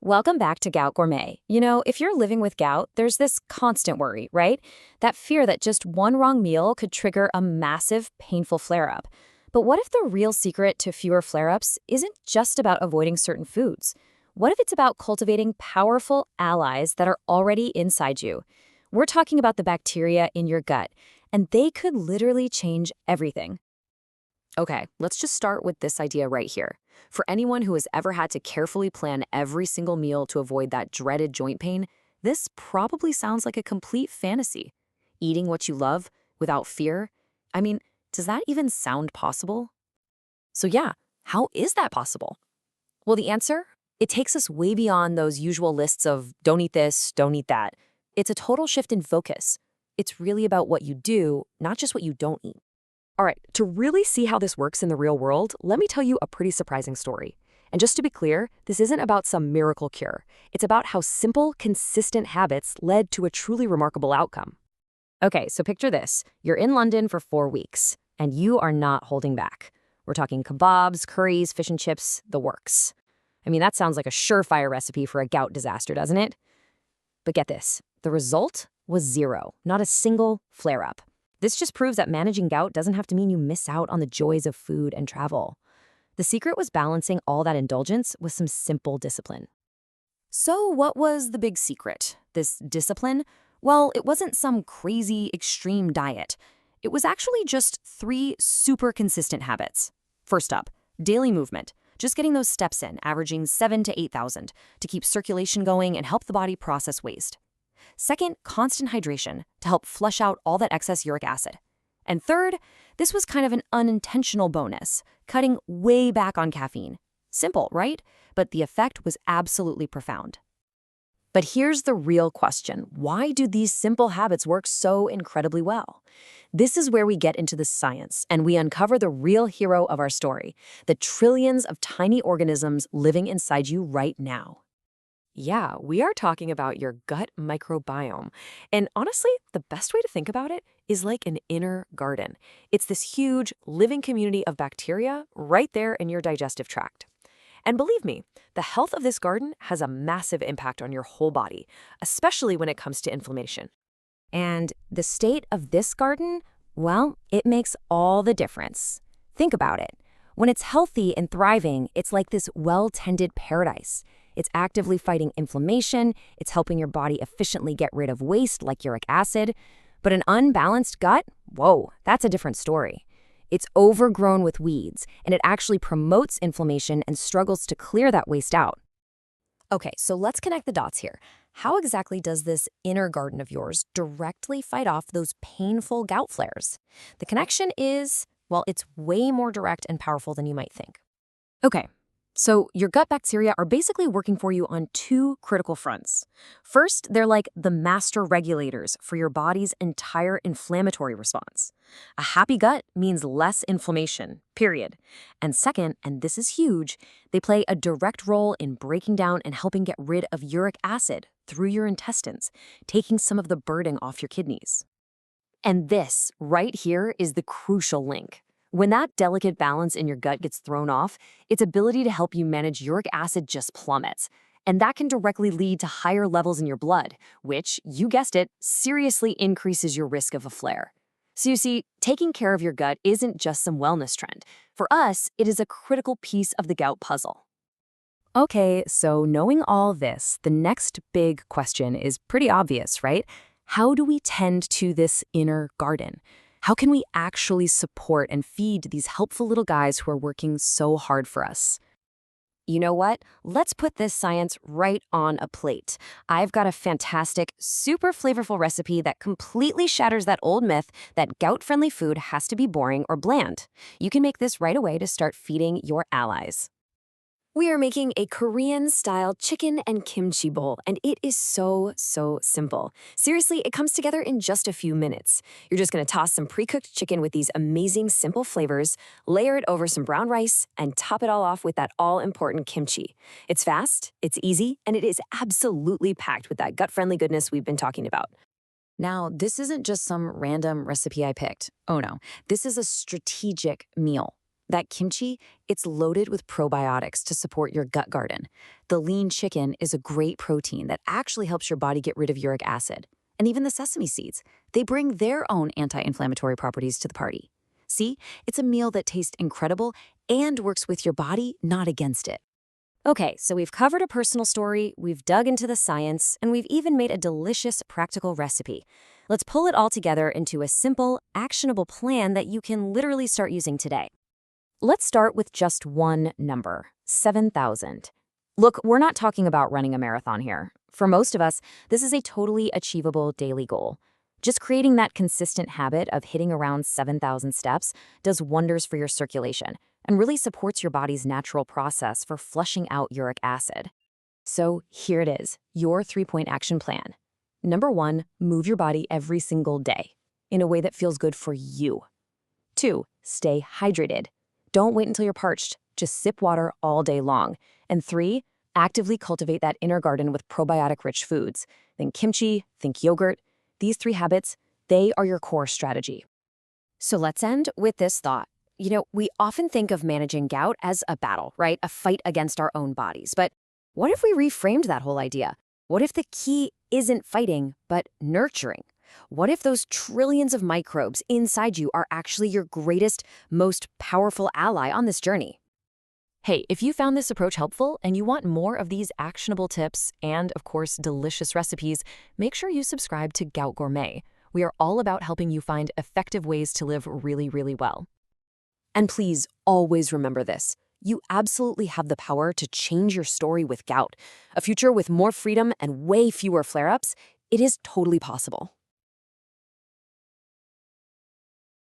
Welcome back to Gout Gourmet. If you're living with gout, there's this constant worry, right? That fear that just one wrong meal could trigger a massive, painful flare-up. But what if the real secret to fewer flare-ups isn't just about avoiding certain foods? What if it's about cultivating powerful allies that are already inside you? We're talking about the bacteria in your gut, and they could literally change everything. Okay, let's just start with this idea right here. For anyone who has ever had to carefully plan every single meal to avoid that dreaded joint pain, this probably sounds like a complete fantasy. Eating what you love without fear? I mean, does that even sound possible? So yeah, how is that possible? Well, the answer? It takes us way beyond those usual lists of don't eat this, don't eat that. It's a total shift in focus. It's really about what you do, not just what you don't eat. All right, to really see how this works in the real world, let me tell you a pretty surprising story. And just to be clear, this isn't about some miracle cure. It's about how simple, consistent habits led to a truly remarkable outcome. Okay, so picture this. You're in London for 4 weeks, and you are not holding back. We're talking kebabs, curries, fish and chips, the works. I mean, that sounds like a surefire recipe for a gout disaster, doesn't it? But get this, the result was zero, not a single flare-up. This just proves that managing gout doesn't have to mean you miss out on the joys of food and travel. The secret was balancing all that indulgence with some simple discipline. So what was the big secret? This discipline? Well, it wasn't some crazy extreme diet. It was actually just 3 super consistent habits. First up, daily movement. Just getting those steps in, averaging 7 to 8,000, to keep circulation going and help the body process waste. Second, constant hydration to help flush out all that excess uric acid. And third, this was kind of an unintentional bonus, cutting way back on caffeine. Simple, right? But the effect was absolutely profound. But here's the real question. Why do these simple habits work so incredibly well? This is where we get into the science, and we uncover the real hero of our story, the trillions of tiny organisms living inside you right now. Yeah, we are talking about your gut microbiome. And honestly, the best way to think about it is like an inner garden. It's this huge, living community of bacteria right there in your digestive tract. And believe me, the health of this garden has a massive impact on your whole body, especially when it comes to inflammation. And the state of this garden, well, it makes all the difference. Think about it. When it's healthy and thriving, it's like this well-tended paradise. It's actively fighting inflammation, it's helping your body efficiently get rid of waste like uric acid. But an unbalanced gut, whoa, that's a different story. It's overgrown with weeds, and it actually promotes inflammation and struggles to clear that waste out. Okay, so let's connect the dots here. How exactly does this inner garden of yours directly fight off those painful gout flares? The connection is, well, it's way more direct and powerful than you might think. Okay, so your gut bacteria are basically working for you on 2 critical fronts. First, they're like the master regulators for your body's entire inflammatory response. A happy gut means less inflammation, period. And second, and this is huge, they play a direct role in breaking down and helping get rid of uric acid through your intestines, taking some of the burden off your kidneys. And this, right here, is the crucial link. When that delicate balance in your gut gets thrown off, its ability to help you manage uric acid just plummets. And that can directly lead to higher levels in your blood, which, you guessed it, seriously increases your risk of a flare. So you see, taking care of your gut isn't just some wellness trend. For us, it is a critical piece of the gout puzzle. Okay, so knowing all this, the next big question is pretty obvious, right? How do we tend to this inner garden? How can we actually support and feed these helpful little guys who are working so hard for us? You know what? Let's put this science right on a plate. I've got a fantastic, super flavorful recipe that completely shatters that old myth that gout-friendly food has to be boring or bland. You can make this right away to start feeding your allies. We are making a Korean-style chicken and kimchi bowl, and it is so simple. Seriously, it comes together in just a few minutes. You're just gonna toss some pre-cooked chicken with these amazing simple flavors, layer it over some brown rice, and top it all off with that all-important kimchi. It's fast, it's easy, and it is absolutely packed with that gut-friendly goodness we've been talking about. Now, this isn't just some random recipe I picked. Oh no, this is a strategic meal. That kimchi, it's loaded with probiotics to support your gut garden. The lean chicken is a great protein that actually helps your body get rid of uric acid. And even the sesame seeds, they bring their own anti-inflammatory properties to the party. See, it's a meal that tastes incredible and works with your body, not against it. Okay, so we've covered a personal story, we've dug into the science, and we've even made a delicious practical recipe. Let's pull it all together into a simple, actionable plan that you can literally start using today. Let's start with just one number, 7,000. Look, we're not talking about running a marathon here. For most of us, this is a totally achievable daily goal. Just creating that consistent habit of hitting around 7,000 steps does wonders for your circulation and really supports your body's natural process for flushing out uric acid. So here it is, your 3-point action plan. Number 1, move your body every single day in a way that feels good for you. 2, stay hydrated. Don't wait until you're parched. Just sip water all day long. And 3, actively cultivate that inner garden with probiotic-rich foods. Think kimchi, think yogurt. These 3 habits, they are your core strategy. So let's end with this thought. We often think of managing gout as a battle, right? A fight against our own bodies. But what if we reframed that whole idea? What if the key isn't fighting, but nurturing? What if those trillions of microbes inside you are actually your greatest, most powerful ally on this journey? Hey, if you found this approach helpful and you want more of these actionable tips and, of course, delicious recipes, make sure you subscribe to Gout Gourmet. We are all about helping you find effective ways to live really, really well. And please always remember this. You absolutely have the power to change your story with gout. A future with more freedom and way fewer flare-ups, it is totally possible.